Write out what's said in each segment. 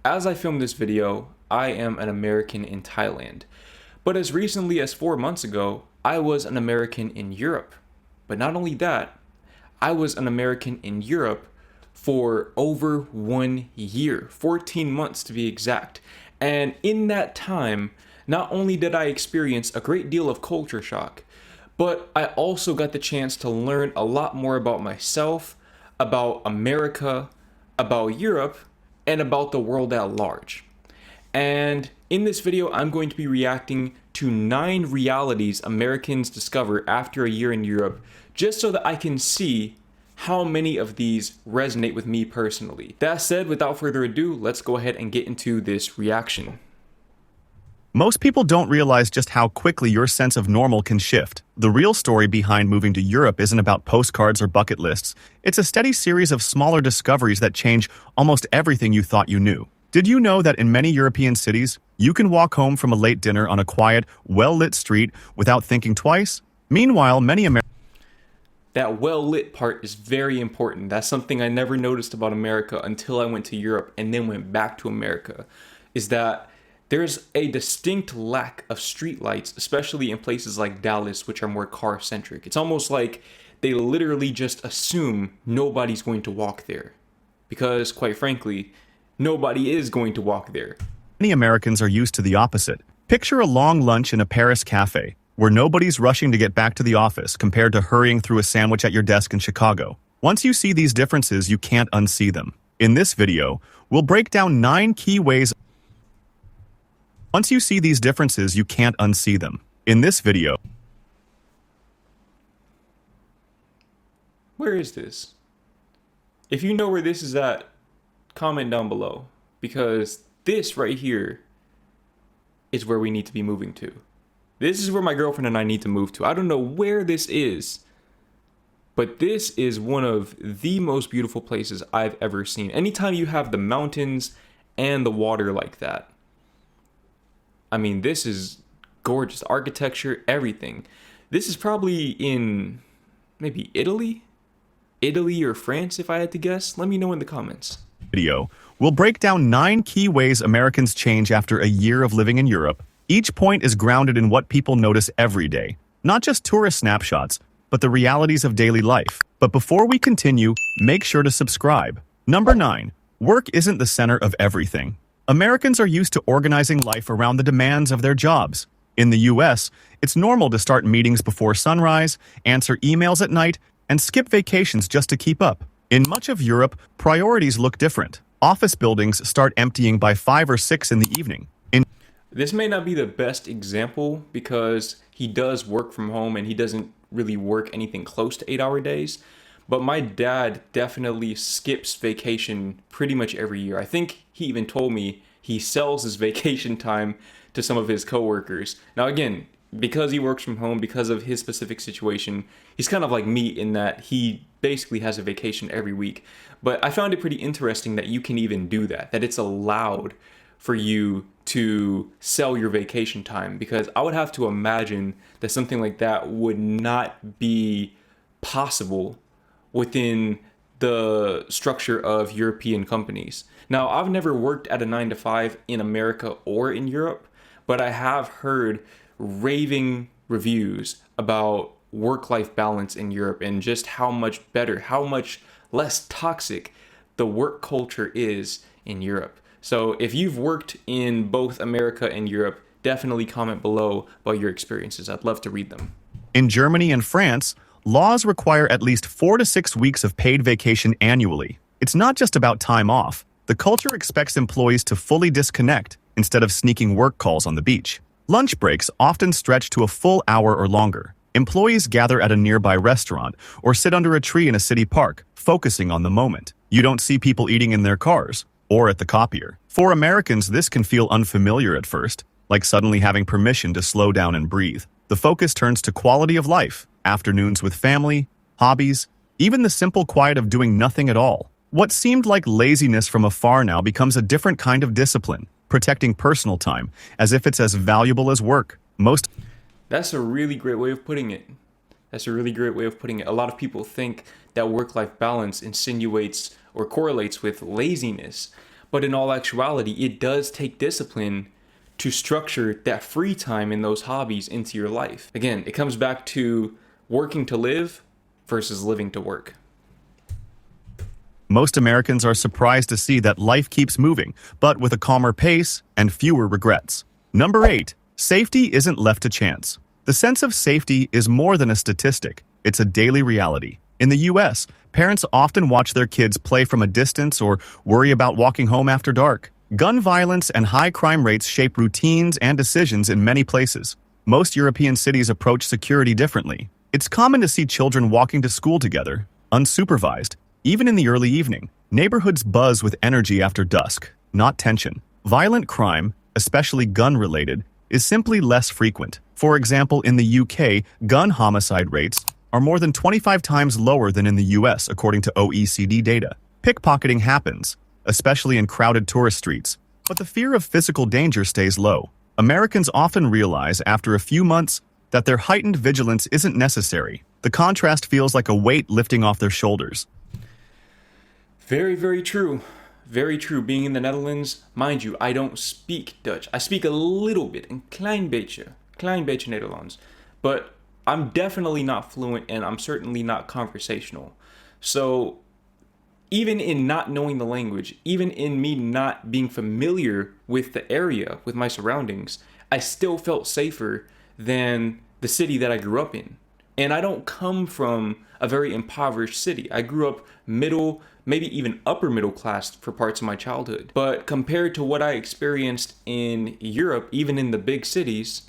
As I film this video, I am an American in Thailand. But as recently as 4 months ago, I was an American in Europe. But not only that, I was an American in Europe for over 1 year, 14 months to be exact. And in that time, not only did I experience a great deal of culture shock, but I also got the chance to learn a lot more about myself, about America, about Europe, and about the world at large. And in this video, I'm going to be reacting to 9 realities Americans discover after a year in Europe, just so that I can see how many of these resonate with me personally. That said, without further ado, let's go ahead and get into this reaction. Most people don't realize just how quickly your sense of normal can shift. The real story behind moving to Europe isn't about postcards or bucket lists. It's a steady series of smaller discoveries that change almost everything you thought you knew. Did you know that in many European cities, you can walk home from a late dinner on a quiet, well-lit street without thinking twice? Meanwhile, many That well-lit part is very important. That's something I never noticed about America until I went to Europe and then went back to America, is that there's a distinct lack of streetlights, especially in places like Dallas, which are more car-centric. It's almost like they literally just assume nobody's going to walk there. Because, quite frankly, nobody is going to walk there. Many Americans are used to the opposite. Picture a long lunch in a Paris cafe, where nobody's rushing to get back to the office compared to hurrying through a sandwich at your desk in Chicago. Once you see these differences, you can't unsee them. In this video, we'll break down 9 key ways. Once you see these differences, you can't unsee them. In this video, Where is this? If you know where this is at, comment down below. Because this right here is where we need to be moving to. This is where my girlfriend and I need to move to. I don't know where this is, but this is one of the most beautiful places I've ever seen. Anytime you have the mountains and the water like that, I mean, this is gorgeous. Architecture, everything. This is probably in maybe Italy or France, if I had to guess. Let me know in the comments. We'll break down 9 key ways Americans change after a year of living in Europe. Each point is grounded in what people notice every day, not just tourist snapshots, but the realities of daily life. But before we continue, make sure to subscribe. Number 9. Work isn't the center of everything. Americans are used to organizing life around the demands of their jobs. In the US, it's normal to start meetings before sunrise, answer emails at night, and skip vacations just to keep up. In much of Europe, priorities look different. Office buildings start emptying by 5 or 6 in the evening. This may not be the best example because he does work from home and he doesn't really work anything close to 8-hour days. But my dad definitely skips vacation pretty much every year. I think he even told me he sells his vacation time to some of his coworkers. Now again, because he works from home, because of his specific situation, he's kind of like me in that he basically has a vacation every week. But I found it pretty interesting that you can even do that, that it's allowed for you to sell your vacation time, because I would have to imagine that something like that would not be possible within the structure of European companies. Now, I've never worked at a 9-to-5 in America or in Europe, but I have heard raving reviews about work-life balance in Europe and just how much better, how much less toxic the work culture is in Europe. So if you've worked in both America and Europe, definitely comment below about your experiences. I'd love to read them. In Germany and France, laws require at least 4 to 6 weeks of paid vacation annually. It's not just about time off. The culture expects employees to fully disconnect instead of sneaking work calls on the beach. Lunch breaks often stretch to a full hour or longer. Employees gather at a nearby restaurant or sit under a tree in a city park, focusing on the moment. You don't see people eating in their cars or at the copier. For Americans, this can feel unfamiliar at first, like suddenly having permission to slow down and breathe. The focus turns to quality of life, afternoons with family, hobbies, even the simple quiet of doing nothing at all. What seemed like laziness from afar now becomes a different kind of discipline, protecting personal time as if it's as valuable as work. That's a really great way of putting it. That's a really great way of putting it. A lot of people think that work-life balance insinuates or correlates with laziness, But in all actuality, it does take discipline to structure that free time and those hobbies into your life. Again, it comes back to working to live versus living to work. Most Americans are surprised to see that life keeps moving, but with a calmer pace and fewer regrets. Number 8. Safety isn't left to chance. The sense of safety is more than a statistic. It's a daily reality. In the U.S., parents often watch their kids play from a distance or worry about walking home after dark. Gun violence and high crime rates shape routines and decisions in many places. Most European cities approach security differently. It's common to see children walking to school together, unsupervised. Even in the early evening, neighborhoods buzz with energy after dusk, not tension. Violent crime, especially gun-related, is simply less frequent. For example, in the UK, gun homicide rates are more than 25 times lower than in the US, according to OECD data. Pickpocketing happens, especially in crowded tourist streets, but the fear of physical danger stays low. Americans often realize after a few months that their heightened vigilance isn't necessary. The contrast feels like a weight lifting off their shoulders. Very, very true. Very true. Being in the Netherlands, mind you, I don't speak Dutch. I speak a little bit, een klein beetje Nederlands. But I'm definitely not fluent and I'm certainly not conversational. So even in not knowing the language, even in me not being familiar with the area, with my surroundings, I still felt safer than the city that I grew up in. And I don't come from a very impoverished city. I grew up middle, maybe even upper middle class for parts of my childhood. But compared to what I experienced in Europe, even in the big cities,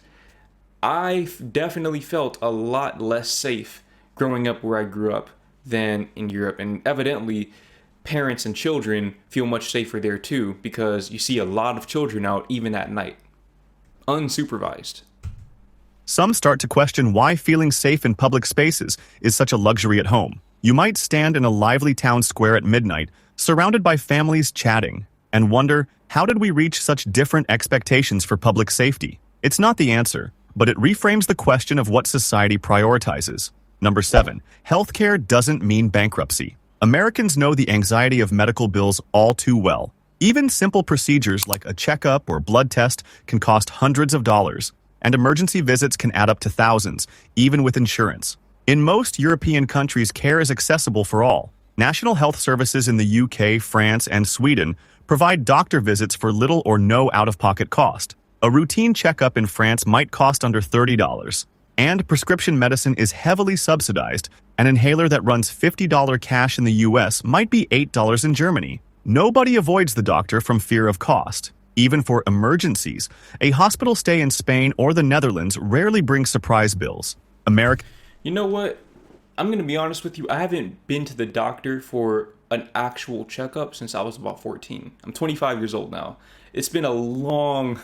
I definitely felt a lot less safe growing up where I grew up than in Europe. And evidently, parents and children feel much safer there too, because you see a lot of children out even at night, unsupervised. Some start to question why feeling safe in public spaces is such a luxury at home. You might stand in a lively town square at midnight, surrounded by families chatting, and wonder, how did we reach such different expectations for public safety? It's not the answer, but it reframes the question of what society prioritizes. Number 7. Healthcare doesn't mean bankruptcy. Americans know the anxiety of medical bills all too well. Even simple procedures like a checkup or blood test can cost hundreds of dollars, and emergency visits can add up to thousands, even with insurance. In most European countries, care is accessible for all. National health services in the UK, France, and Sweden provide doctor visits for little or no out-of-pocket cost. A routine checkup in France might cost under $30, and prescription medicine is heavily subsidized. An inhaler that runs $50 cash in the US might be $8 in Germany. Nobody avoids the doctor from fear of cost. Even for emergencies, a hospital stay in Spain or the Netherlands rarely brings surprise bills. You know what? I'm going to be honest with you. I haven't been to the doctor for an actual checkup since I was about 14. I'm 25 years old now. It's been a long,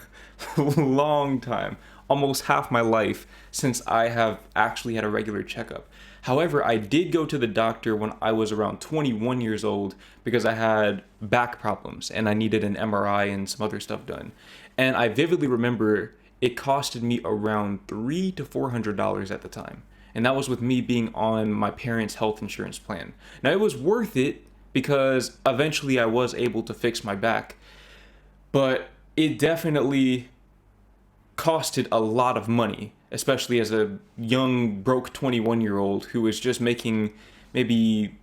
long time, almost half my life since I have actually had a regular checkup. However, I did go to the doctor when I was around 21 years old because I had back problems and I needed an MRI and some other stuff done. And I vividly remember it costed me around $300 to $400 at the time. And that was with me being on my parents' health insurance plan. Now, it was worth it because eventually I was able to fix my back. But it definitely costed a lot of money, especially as a young, broke 21-year-old who was just making maybe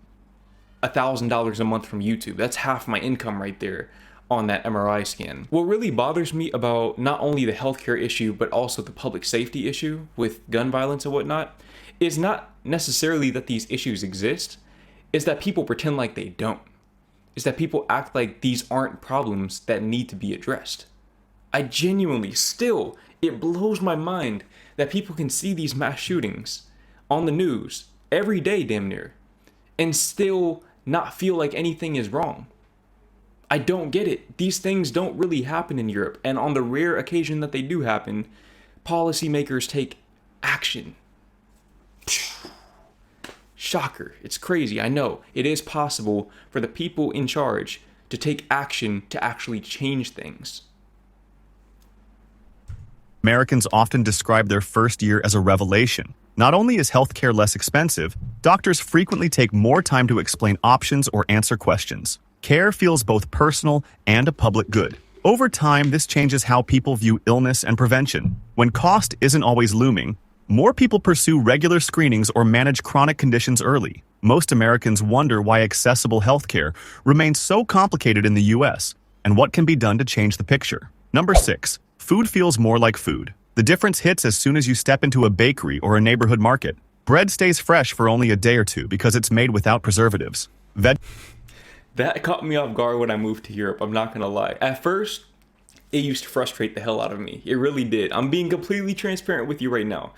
$1,000 a month from YouTube. That's half my income right there on that MRI scan. What really bothers me about not only the healthcare issue, but also the public safety issue with gun violence and whatnot, is not necessarily that these issues exist, is that people pretend like they don't. Is that people act like these aren't problems that need to be addressed. I genuinely still, it blows my mind that people can see these mass shootings on the news every day, damn near, and still not feel like anything is wrong. I don't get it. These things don't really happen in Europe, and on the rare occasion that they do happen, policymakers take action. Shocker. It's crazy. I know. It is possible for the people in charge to take action to actually change things. Americans often describe their first year as a revelation. Not only is healthcare less expensive, doctors frequently take more time to explain options or answer questions. Care feels both personal and a public good. Over time, this changes how people view illness and prevention. When cost isn't always looming, more people pursue regular screenings or manage chronic conditions early. Most Americans wonder why accessible healthcare remains so complicated in the US, and what can be done to change the picture. Number 6. Food feels more like food. The difference hits as soon as you step into a bakery or a neighborhood market. Bread stays fresh for only a day or two because it's made without preservatives. That caught me off guard when I moved to Europe, I'm not gonna lie. At first, it used to frustrate the hell out of me. It really did. I'm being completely transparent with you right now.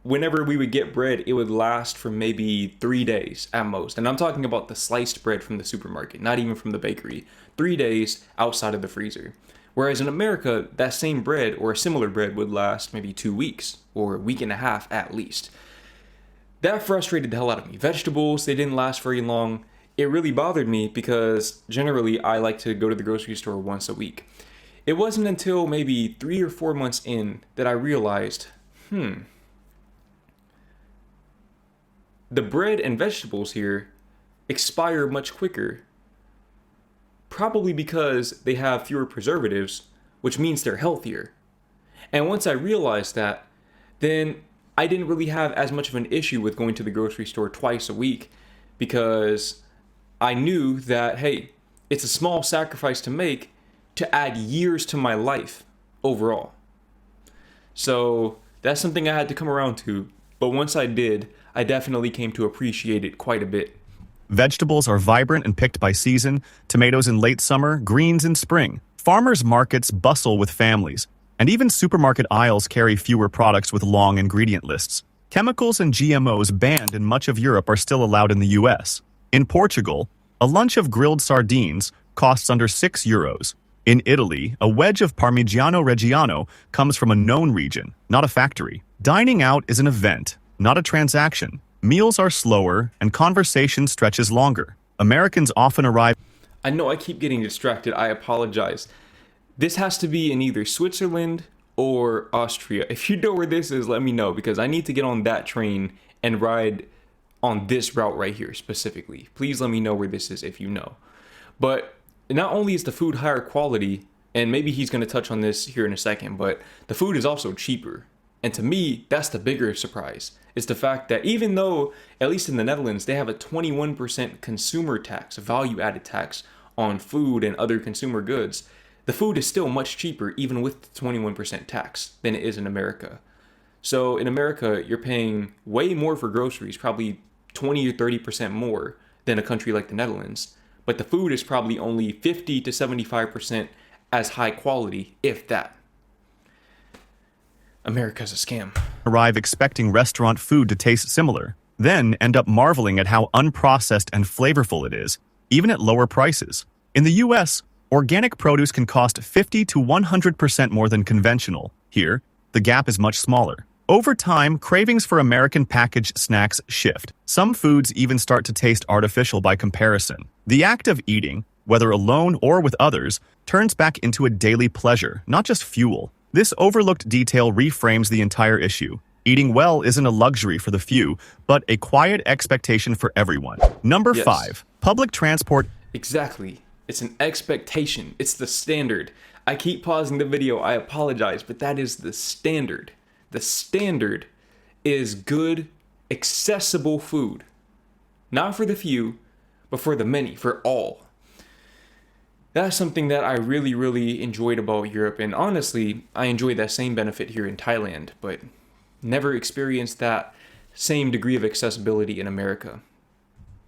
Whenever we would get bread, it would last for maybe 3 days at most. And I'm talking about the sliced bread from the supermarket, not even from the bakery. 3 days outside of the freezer. Whereas in America, that same bread or a similar bread would last maybe 2 weeks or a week and a half at least. That frustrated the hell out of me. Vegetables, they didn't last very long. It really bothered me because generally I like to go to the grocery store once a week. It wasn't until maybe 3 or 4 months in that I realized, the bread and vegetables here expire much quicker. Probably because they have fewer preservatives, which means they're healthier. And once I realized that, then I didn't really have as much of an issue with going to the grocery store twice a week because I knew that, hey, it's a small sacrifice to make to add years to my life overall. So that's something I had to come around to. But once I did, I definitely came to appreciate it quite a bit. Vegetables are vibrant and picked by season, tomatoes in late summer, greens in spring. Farmers' markets bustle with families, and even supermarket aisles carry fewer products with long ingredient lists. Chemicals and GMOs banned in much of Europe are still allowed in the US. In Portugal, a lunch of grilled sardines costs under €6. In Italy, a wedge of Parmigiano Reggiano comes from a known region, not a factory. Dining out is an event, not a transaction. Meals are slower, and conversation stretches longer. Americans often arrive... I know I keep getting distracted. I apologize. This has to be in either Switzerland or Austria. If you know where this is, let me know because I need to get on that train and ride on this route right here specifically. Please let me know where this is if you know. But not only is the food higher quality, and maybe he's going to touch on this here in a second, but the food is also cheaper. And to me, that's the bigger surprise. It's the fact that even though, at least in the Netherlands, they have a 21% consumer tax, a value-added tax on food and other consumer goods, the food is still much cheaper even with the 21% tax than it is in America. So in America, you're paying way more for groceries, probably 20 or 30% more than a country like the Netherlands. But the food is probably only 50 to 75% as high quality, if that. America's a scam. Arrive expecting restaurant food to taste similar, then end up marveling at how unprocessed and flavorful it is, even at lower prices. In the US, organic produce can cost 50 to 100% more than conventional. Here, the gap is much smaller. Over time, cravings for American packaged snacks shift. Some foods even start to taste artificial by comparison. The act of eating, whether alone or with others, turns back into a daily pleasure, not just fuel. This overlooked detail reframes the entire issue. Eating well isn't a luxury for the few, but a quiet expectation for everyone. Number 5. Public transport. Exactly. It's an expectation. It's the standard. I keep pausing the video. I apologize, but that is the standard. The standard is good, accessible food. Not for the few, but for the many, for all. That's something that I really, really enjoyed about Europe. And honestly, I enjoyed that same benefit here in Thailand, but never experienced that same degree of accessibility in America.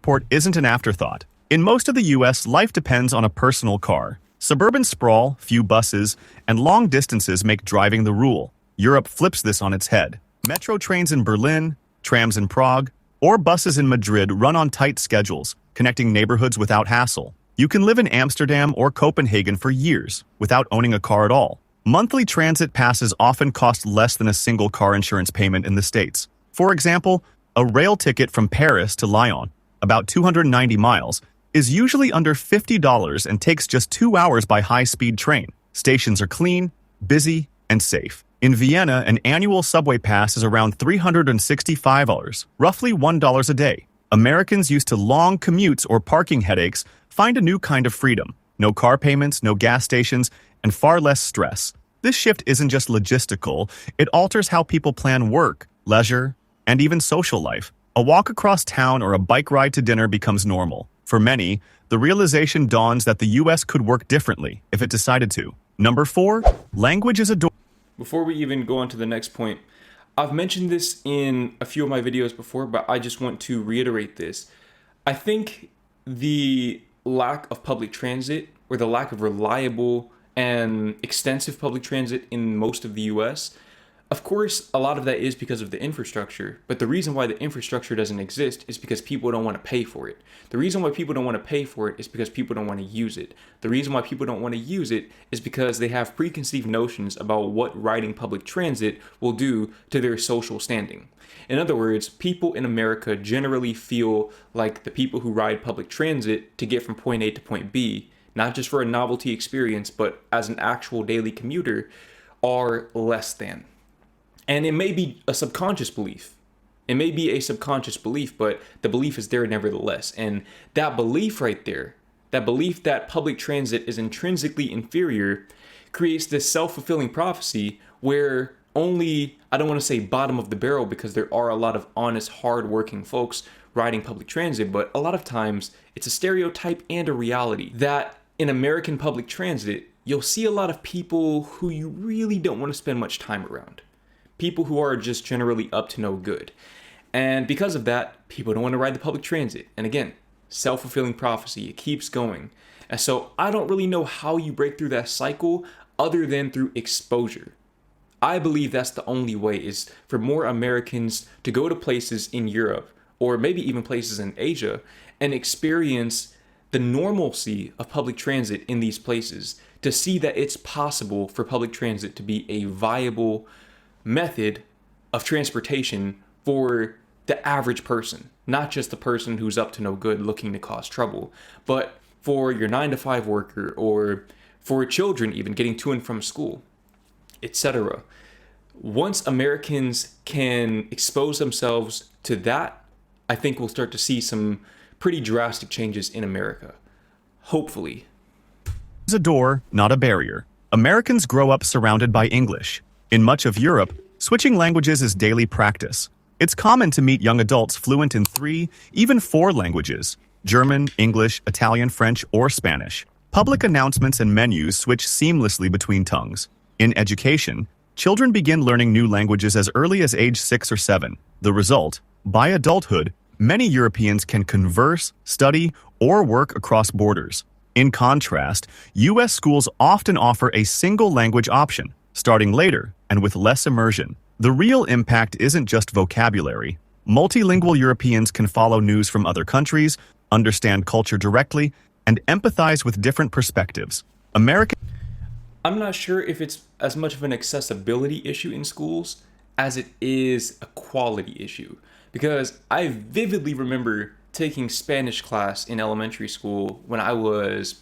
Port isn't an afterthought. In most of the US, life depends on a personal car. Suburban sprawl, few buses, and long distances make driving the rule. Europe flips this on its head. Metro trains in Berlin, trams in Prague, or buses in Madrid run on tight schedules, connecting neighborhoods without hassle. You can live in Amsterdam or Copenhagen for years without owning a car at all. Monthly transit passes often cost less than a single car insurance payment in the States. For example, a rail ticket from Paris to Lyon, about 290 miles, is usually under $50 and takes just 2 hours by high-speed train. Stations are clean, busy, and safe. In Vienna, an annual subway pass is around $365, roughly $1 a day. Americans used to long commutes or parking headaches find a new kind of freedom. No car payments, no gas stations, and far less stress. This shift isn't just logistical, it alters how people plan work, leisure, and even social life. A walk across town or a bike ride to dinner becomes normal. For many, the realization dawns that the US could work differently if it decided to. Number 4, language is a door. Before we even go on to the next point, I've mentioned this in a few of my videos before, but I just want to reiterate this. I think the lack of public transit or the lack of reliable and extensive public transit in most of the US, of course, a lot of that is because of the infrastructure, but the reason why the infrastructure doesn't exist is because people don't want to pay for it. The reason why people don't want to pay for it is because people don't want to use it. The reason why people don't want to use it is because they have preconceived notions about what riding public transit will do to their social standing. In other words, people in America generally feel like the people who ride public transit to get from point A to point B, not just for a novelty experience, but as an actual daily commuter, are less than. And it may be a subconscious belief. It may be a subconscious belief, but the belief is there nevertheless. And that belief right there, that belief that public transit is intrinsically inferior, creates this self-fulfilling prophecy where only, I don't want to say bottom of the barrel because there are a lot of honest, hard-working folks riding public transit, but a lot of times it's a stereotype and a reality that in American public transit, you'll see a lot of people who you really don't want to spend much time around. People who are just generally up to no good. And because of that, people don't want to ride the public transit. And again, self-fulfilling prophecy, it keeps going. And so I don't really know how you break through that cycle other than through exposure. I believe that's the only way, is for more Americans to go to places in Europe or maybe even places in Asia and experience the normalcy of public transit in these places, to see that it's possible for public transit to be a viable method of transportation for the average person, not just the person who's up to no good looking to cause trouble, but for your 9-to-5 worker or for children even getting to and from school, etc. Once Americans can expose themselves to that, I think we'll start to see some pretty drastic changes in America. Hopefully. Is a door, not a barrier. Americans grow up surrounded by English. In much of Europe, switching languages is daily practice. It's common to meet young adults fluent in 3, even 4 languages: German, English, Italian, French, or Spanish. Public announcements and menus switch seamlessly between tongues. In education, children begin learning new languages as early as age 6 or 7. The result, by adulthood, many Europeans can converse, study, or work across borders. In contrast, U.S. schools often offer a single language option, starting later and with less immersion. The real impact isn't just vocabulary. Multilingual Europeans can follow news from other countries, understand culture directly, and empathize with different perspectives. I'm not sure if it's as much of an accessibility issue in schools as it is a quality issue, because I vividly remember taking Spanish class in elementary school when I was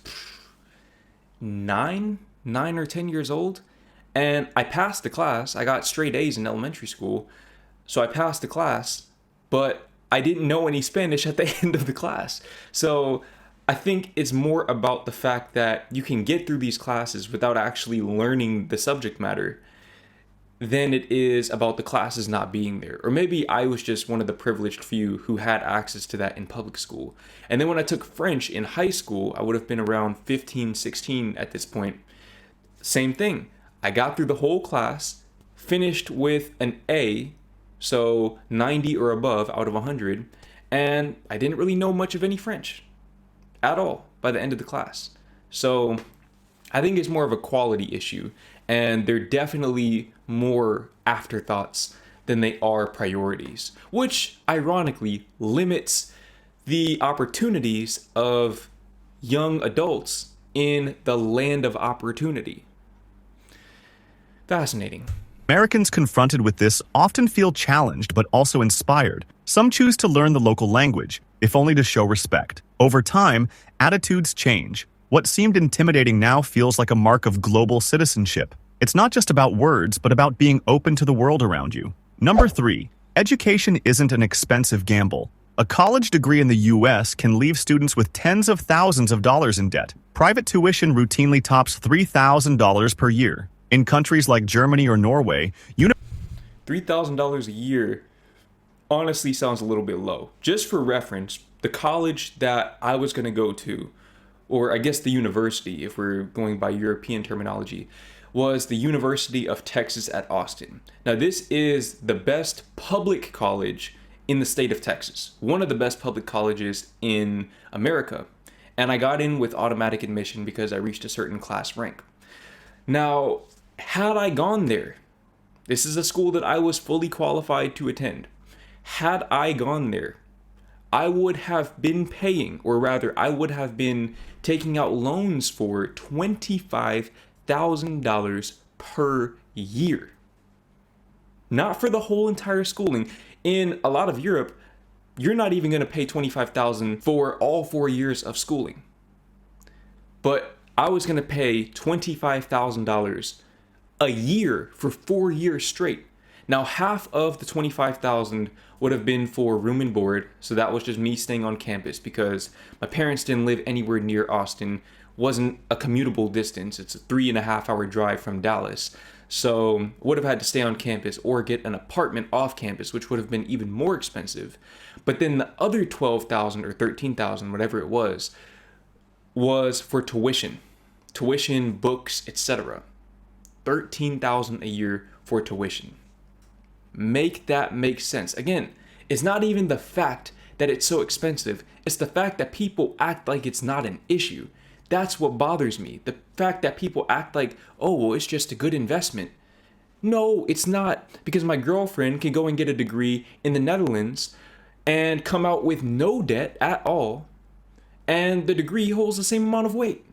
9 or 10 years old, and I passed the class. I got straight A's in elementary school, so I passed the class, but I didn't know any Spanish at the end of the class. So I think it's more about the fact that you can get through these classes without actually learning the subject matter than it is about the classes not being there. Or maybe I was just one of the privileged few who had access to that in public school. And then when I took French in high school, I would have been around 15, 16 at this point. Same thing. I got through the whole class, finished with an A, so 90 or above out of 100, and I didn't really know much of any French at all by the end of the class. So I think it's more of a quality issue, and they're definitely more afterthoughts than they are priorities, which ironically limits the opportunities of young adults in the land of opportunity. Fascinating. Americans confronted with this often feel challenged but also inspired. Some choose to learn the local language, if only to show respect. Over time, attitudes change. What seemed intimidating now feels like a mark of global citizenship. It's not just about words, but about being open to the world around you. Number 3, education isn't an expensive gamble. A college degree in the US can leave students with tens of thousands of dollars in debt. Private tuition routinely tops $3,000 per year. In countries like Germany or Norway, $3,000 a year honestly sounds a little bit low. Just for reference, the college that I was going to go to, or I guess the university, if we're going by European terminology, was the University of Texas at Austin. Now, this is the best public college in the state of Texas, one of the best public colleges in America. And I got in with automatic admission because I reached a certain class rank. Now, had I gone there, this is a school that I was fully qualified to attend. Had I gone there, I would have been paying, or rather, I would have been taking out loans for $25,000 per year. Not for the whole entire schooling. In a lot of Europe, you're not even going to pay $25,000 for all 4 years of schooling. But I was going to pay $25,000 a year for 4 years straight. Now, half of the $25,000 would have been for room and board, so that was just me staying on campus because my parents didn't live anywhere near Austin. Wasn't a commutable distance. It's a 3.5-hour drive from Dallas. So would have had to stay on campus or get an apartment off campus, which would have been even more expensive. But then the other $12,000 or $13,000, whatever it was for tuition, books, etc. $13,000 a year for tuition. Make that make sense. Again, it's not even the fact that it's so expensive. It's the fact that people act like it's not an issue. That's what bothers me. The fact that people act like, oh, well, it's just a good investment. No, it's not, because my girlfriend can go and get a degree in the Netherlands and come out with no debt at all, and the degree holds the same amount of weight.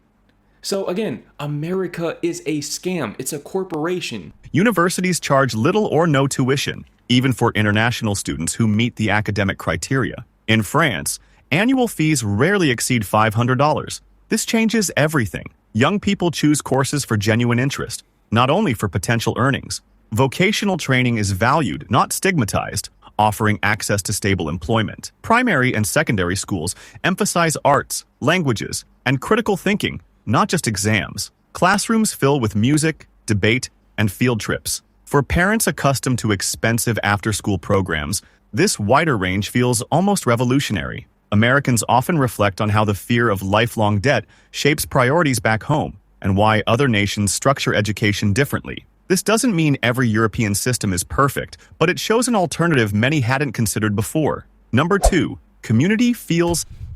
So again, America is a scam. It's a corporation. Universities charge little or no tuition, even for international students who meet the academic criteria. In France, annual fees rarely exceed $500. This changes everything. Young people choose courses for genuine interest, not only for potential earnings. Vocational training is valued, not stigmatized, offering access to stable employment. Primary and secondary schools emphasize arts, languages, and critical thinking, not just exams. Classrooms fill with music, debate, and field trips. For parents accustomed to expensive after-school programs, this wider range feels almost revolutionary. Americans often reflect on how the fear of lifelong debt shapes priorities back home and why other nations structure education differently. This doesn't mean every European system is perfect, but it shows an alternative many hadn't considered before. Number 2, community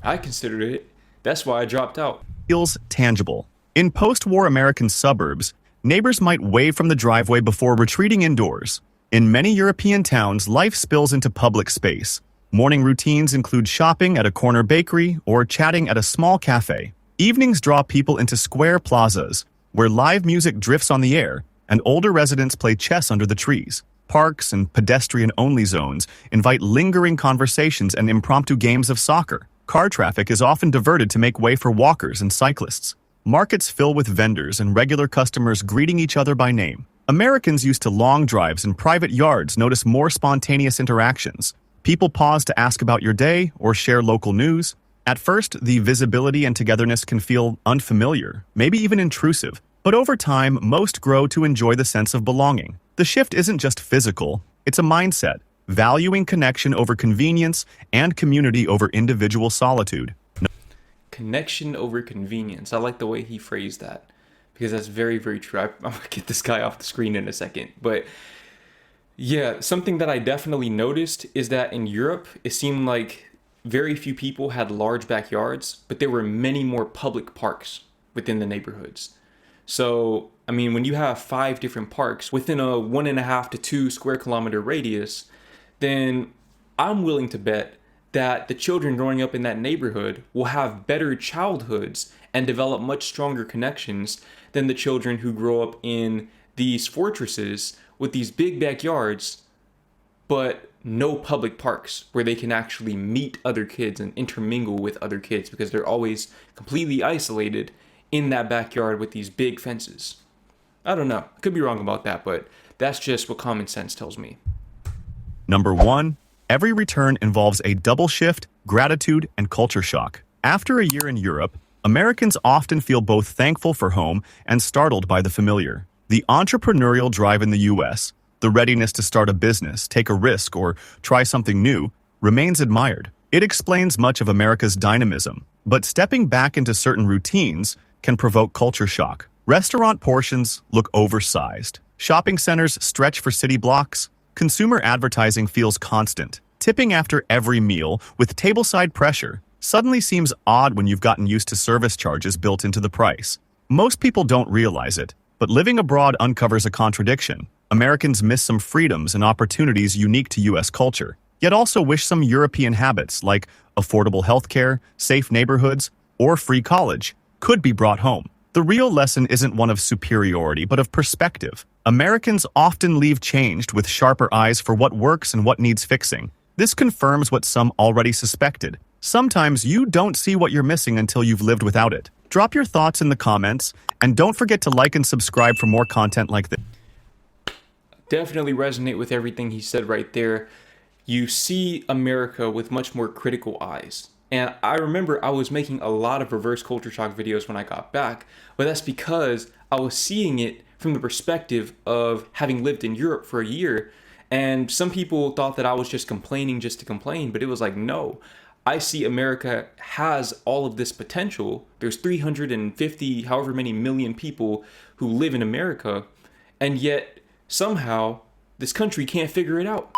I considered it. That's why I dropped out. Feels tangible. In post-war American suburbs, neighbors might wave from the driveway before retreating indoors. In many European towns, life spills into public space. Morning routines include shopping at a corner bakery or chatting at a small cafe. Evenings draw people into square plazas, where live music drifts on the air, and older residents play chess under the trees. Parks and pedestrian-only zones invite lingering conversations and impromptu games of soccer. Car traffic is often diverted to make way for walkers and cyclists. Markets fill with vendors and regular customers greeting each other by name. Americans used to long drives and private yards notice more spontaneous interactions. People pause to ask about your day or share local news. At first, the visibility and togetherness can feel unfamiliar, maybe even intrusive. But over time, most grow to enjoy the sense of belonging. The shift isn't just physical, it's a mindset, valuing connection over convenience and community over individual solitude. Connection over convenience. I like the way he phrased that, because that's very, very true. I'm going to get this guy off the screen in a second. But yeah, something that I definitely noticed is that in Europe, it seemed like very few people had large backyards, but there were many more public parks within the neighborhoods. So, I mean, when you have 5 different parks within a 1.5 to 2 square kilometer radius, then I'm willing to bet that the children growing up in that neighborhood will have better childhoods and develop much stronger connections than the children who grow up in these fortresses with these big backyards, but no public parks where they can actually meet other kids and intermingle with other kids, because they're always completely isolated in that backyard with these big fences. I don't know. I could be wrong about that, but that's just what common sense tells me. Number 1, Every return involves a double shift, gratitude, and culture shock. After a year in Europe, Americans often feel both thankful for home and startled by the familiar. The entrepreneurial drive in the US, the readiness to start a business, take a risk, or try something new, remains admired. It explains much of America's dynamism, but stepping back into certain routines can provoke culture shock. Restaurant portions look oversized. Shopping centers stretch for city blocks. Consumer advertising feels constant. Tipping after every meal with tableside pressure suddenly seems odd when you've gotten used to service charges built into the price. Most people don't realize it, but living abroad uncovers a contradiction. Americans miss some freedoms and opportunities unique to US culture, yet also wish some European habits like affordable healthcare, safe neighborhoods, or free college could be brought home. The real lesson isn't one of superiority, but of perspective. Americans often leave changed with sharper eyes for what works and what needs fixing. This confirms what some already suspected. Sometimes you don't see what you're missing until you've lived without it. Drop your thoughts in the comments, and don't forget to like and subscribe for more content like this. Definitely resonate with everything he said right there. You see America with much more critical eyes. And I remember I was making a lot of reverse culture shock videos when I got back, but that's because I was seeing it from the perspective of having lived in Europe for a year. And some people thought that I was just complaining just to complain, but it was like, no, I see America has all of this potential. There's 350, however many million people who live in America, and yet somehow this country can't figure it out.